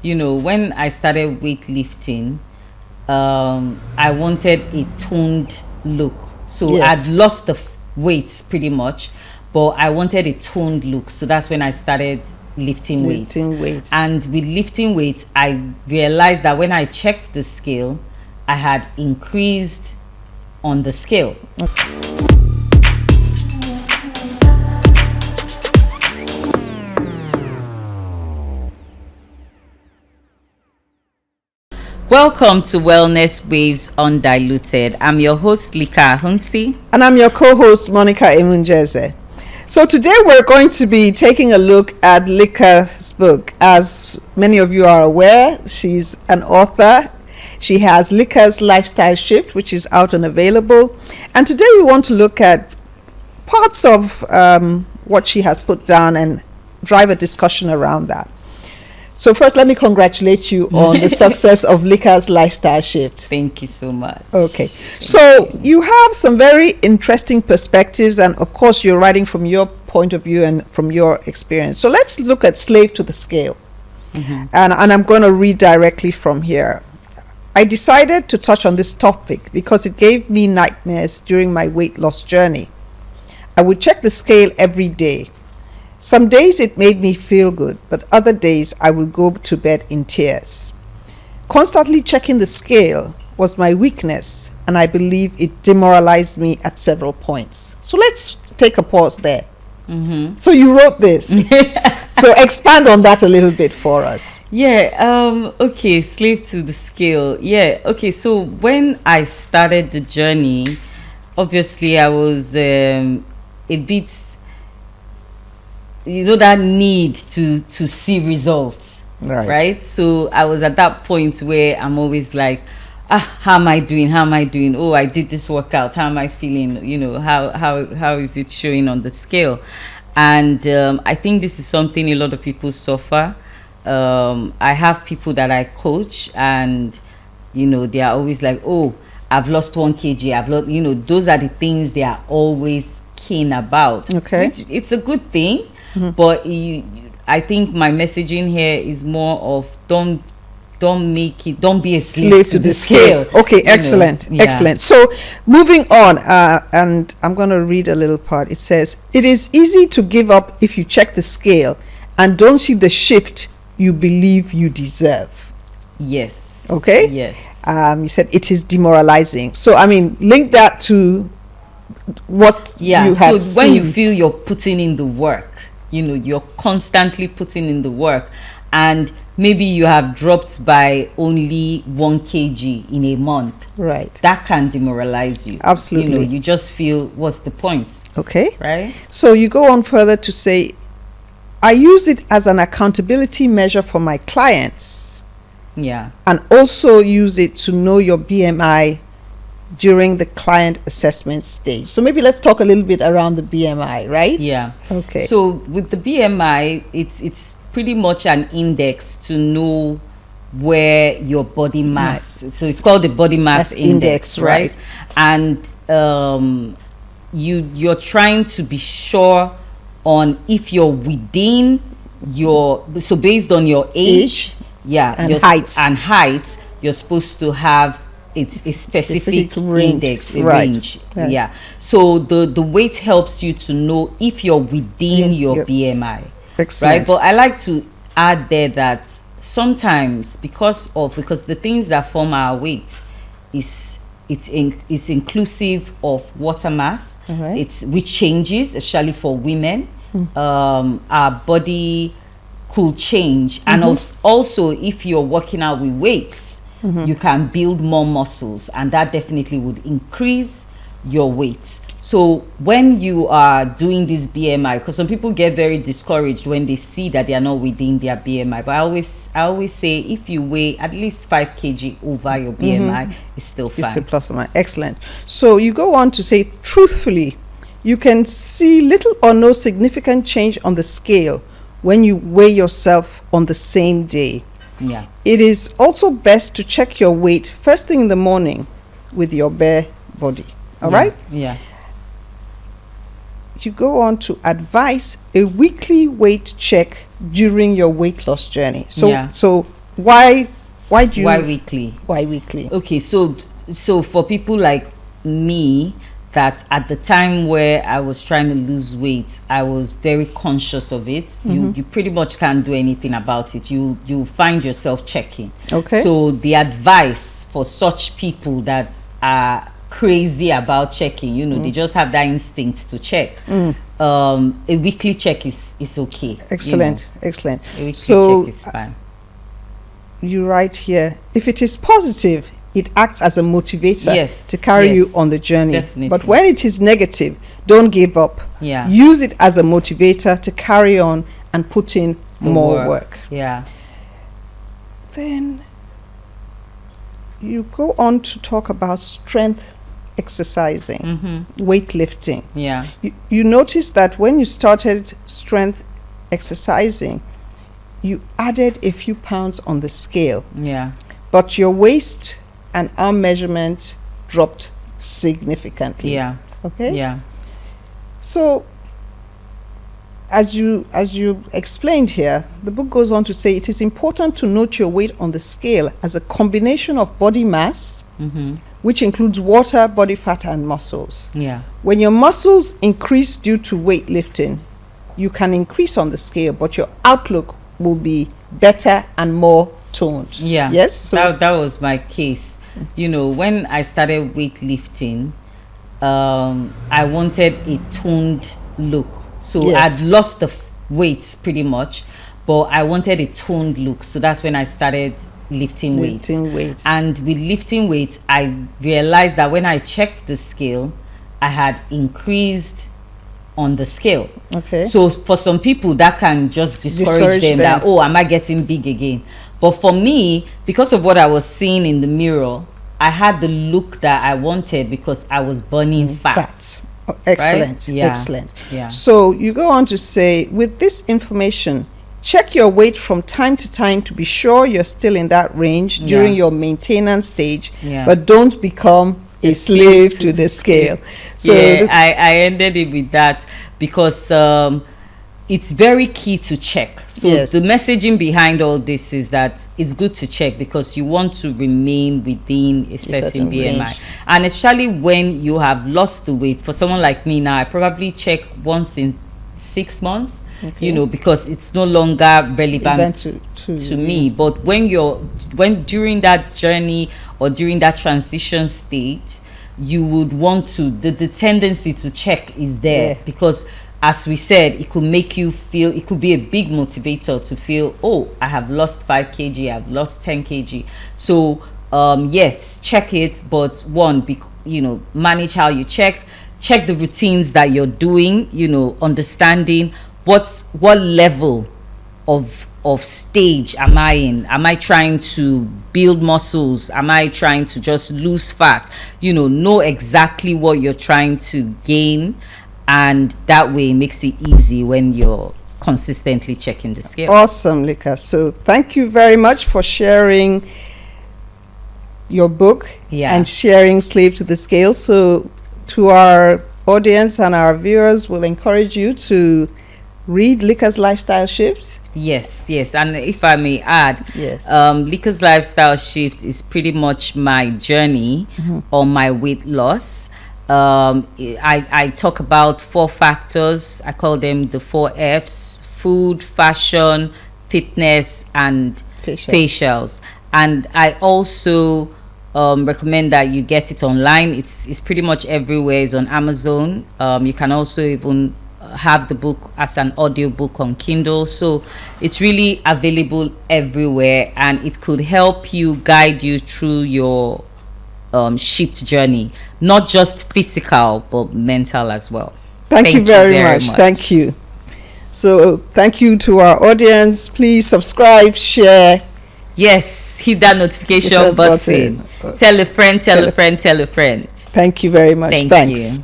when I started weightlifting, I wanted a toned look. So Yes. I'd lost the weight pretty much, but I wanted a toned look. So that's when I started lifting weights. And with lifting weights, I realized that when I checked the scale, I had increased on the scale. Welcome to Wellness Waves Undiluted. I'm your host, Lika. And I'm your co-host, Monica Emunjeze. So today we're going to be taking a look at Lika's book. As many of you are aware, she's an author. She has Lika's Lifestyle Shift, which is out and available. And today we want to look at parts of what she has put down and drive a discussion around that. So first, let me congratulate you on the success of Lika's Lifestyle Shift. Thank you so much. Okay. So you have some very interesting perspectives, and of course you're writing from your point of view and from your experience. So let's look at Slave to the Scale. And I'm going to read directly from here. I decided to touch on this topic because it gave me nightmares during my weight loss journey. I would check the scale every day. Some days it made me feel good, but other days I would go to bed in tears. Constantly checking the scale was my weakness, and I believe it demoralized me at several points. So let's take a pause there. So you wrote this. So expand on that a little bit for us. Okay, Slave to the Scale. Okay, so when I started the journey, obviously I was a bit, that need to see results, right? So I was at that point where I'm always like, how am I doing? Oh, I did this workout, how am I feeling? How is it showing on the scale? And I think this is something a lot of people suffer. I have people that I coach, and they are always like, oh, I've lost 1 kg, I've lost, those are the things they are always keen about. Okay, it's a good thing. But I think my messaging here is more of don't be a slave to the scale. Okay, excellent. So moving on, and I'm going to read a little part. It says, it is easy to give up if you check the scale and don't see the shift you believe you deserve. Yes. Okay. Yes. You said it is demoralizing. So link that to what you have seen. When you feel you're putting in the work, you're constantly putting in the work, and maybe you have dropped by only 1 kg in a month, right? That can demoralize you. Absolutely. You just feel, what's the point? Okay, right? So you go on further to say, I use it as an accountability measure for my clients, and also use it to know your BMI during the client assessment stage. So maybe let's talk a little bit around the BMI, right? Okay. So with the BMI, it's pretty much an index to know where your body mass. So it's called the body mass index, right? And you're trying to be sure on if you're within so based on your age, and height, you're supposed to have it's a specific index, a range. So the weight helps you to know if you're within your BMI. Excellent. Right? But I like to add there that sometimes because the things that form our weight it's inclusive of water mass, which changes, especially for women. Our body could change, and also if you're working out with weights, you can build more muscles, and that definitely would increase your weight. So when you are doing this BMI, because some people get very discouraged when they see that they are not within their BMI, but I always say if you weigh at least 5 kg over your BMI, it's still fine. It's still plus or minus. Excellent. So you go on to say, truthfully, you can see little or no significant change on the scale when you weigh yourself on the same day. It is also best to check your weight first thing in the morning with your bare body. All right? You go on to advise a weekly weight check during your weight loss journey. So why do you? Why weekly? Why weekly? Okay, so for people like me, that at the time where I was trying to lose weight, I was very conscious of it. You pretty much can't do anything about it. You find yourself checking. Okay. So the advice for such people that are crazy about checking, they just have that instinct to check. A weekly check is okay. Excellent. Excellent. A weekly So check is fine. you write here, if it is positive, it acts as a motivator to carry you on the journey. Definitely. But when it is negative, don't give up. Yeah. Use it as a motivator to carry on and put in more work. Yeah. Then you go on to talk about strength exercising, weightlifting. Yeah. You notice that when you started strength exercising, you added a few pounds on the scale. Yeah. But your waist and arm measurement dropped significantly. Yeah. Okay? Yeah. So as you explained here, the book goes on to say it is important to note your weight on the scale as a combination of body mass, which includes water, body fat, and muscles. Yeah. When your muscles increase due to weightlifting, you can increase on the scale, but your outlook will be better and more toned. Yeah. Yes? So that was my case. When I started weightlifting, I wanted a toned look. So I'd lost the weight pretty much, but I wanted a toned look. So that's when I started lifting weights. And with lifting weights, I realized that when I checked the scale, I had increased on the scale. Okay. So for some people, that can just discourage them that, oh, am I getting big again? But for me, because of what I was seeing in the mirror, I had the look that I wanted because I was burning fat. Oh, excellent. Right? Yeah. Excellent. Yeah. So you go on to say, with this information, check your weight from time to time to be sure you're still in that range during your maintenance stage, but don't become a slave to the scale. So I ended it with that because it's very key to check. So the messaging behind all this is that it's good to check because you want to remain within a certain BMI range. And especially when you have lost the weight. For someone like me now, I probably check once in 6 months, because it's no longer relevant to me. But when during that journey or during that transition state, you would want to, the tendency to check is there because, as we said, it could make you feel, it could be a big motivator to feel, oh, I have lost 5 kg, I've lost 10 kg. So yes, check it, but manage how you check the routines that you're doing, understanding what level of stage am I in. Am I trying to build muscles? Am I trying to just lose fat? Know exactly what you're trying to gain, and that way it makes it easy when you're consistently checking the scale. Awesome, Lika. So thank you very much for sharing your book and sharing Slave to the Scale. So to our audience and our viewers, we'll encourage you to read Lika's Lifestyle Shift. Yes, and if I may add, Lika's Lifestyle Shift is pretty much my journey on my weight loss. I talk about 4 factors. I call them the 4 Fs: food, fashion, fitness, and facials. And I also recommend that you get it online. It's pretty much everywhere. It's on Amazon. You can also even have the book as an audio book on Kindle. So it's really available everywhere, and it could help you guide you through your shift journey, not just physical but mental as well. Thank you very much. Thank you. So thank you to our audience. Please subscribe, share. Yes, hit that notification button. Tell a friend, tell a friend, tell a friend. Thank you very much. Thanks.